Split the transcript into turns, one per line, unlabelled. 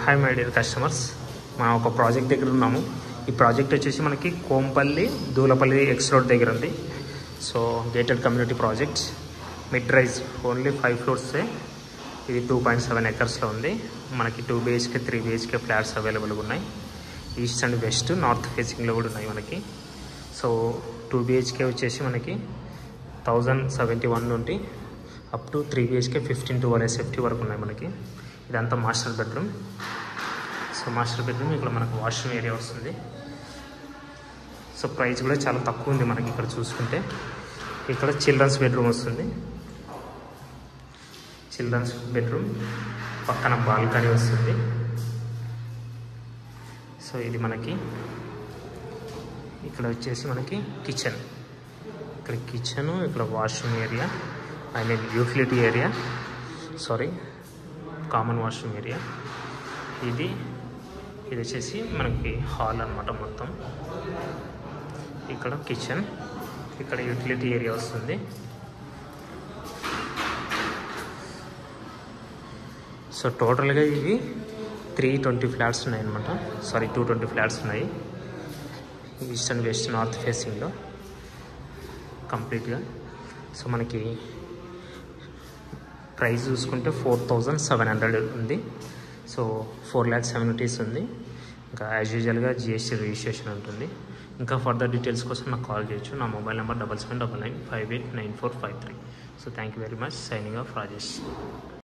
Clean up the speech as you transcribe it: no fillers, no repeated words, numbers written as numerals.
Hi my dear customers, మనం ఒక project దగ్గర ఉన్నాము. ఈ ప్రాజెక్ట్ వచ్చేసి మనకి కోంపల్లి దూలపల్లి ఎక్స్ రోడ్ దగ్గర ఉంది. So gated community projects, mid rise, only 5 ఫ్లోర్సే. ఇది 2.7 ఎకర్స్లో ఉంది. మనకి 2 BHK 3 BHK ఫ్లాట్స్ అవైలబుల్గా ఉన్నాయి. ఈస్ట్ అండ్ వెస్ట్, నార్త్ ఫేసింగ్లో కూడా ఉన్నాయి మనకి. సో 2 BHK వచ్చేసి మనకి 1071 నుండి అప్ టు 3 BHK 1512 SFT వరకు ఉన్నాయి మనకి. ఇదంతా master bedroom. So master bedroom ఇక్కడ మనకు వాష్రూమ్ ఏరియా వస్తుంది. సో ప్రైస్ కూడా చాలా తక్కువ ఉంది మనకి. ఇక్కడ చూసుకుంటే ఇక్కడ చిల్డ్రన్స్ బెడ్రూమ్ వస్తుంది. చిల్డ్రన్స్ బెడ్రూమ్ పక్కన బాల్కనీ వస్తుంది. సో ఇది మనకి ఇక్కడ వచ్చేసి మనకి కిచెన్, ఇక్కడ కిచెను, ఇక్కడ washroom area, I mean utility area, sorry common washroom area. ఇది వచ్చేసి మనకి హాల్ అన్నమాట మొత్తం. ఇక్కడ కిచెన్, ఇక్కడ యూటిలిటీ ఏరియా వస్తుంది. సో టోటల్గా ఇవి 320 ఫ్లాట్స్ ఉన్నాయి అన్నమాట. సారీ 220 ఫ్లాట్స్ ఉన్నాయి ఈస్ట్ అండ్ వెస్ట్, నార్త్ ఫేసింగ్లో కంప్లీట్గా. సో మనకి ప్రైస్ చూసుకుంటే 4700 ఉంది. సో 4 lakhs amenities ఉంది. ఇంకా యాజ్ యూజువల్గా GST రిజిస్ట్రేషన్ ఉంటుంది. ఇంకా ఫర్దర్ డీటెయిల్స్ కోసం నాకు కాల్ చేయొచ్చు. నా mobile number 7799589453. So thank you very much. Signing off Rajesh.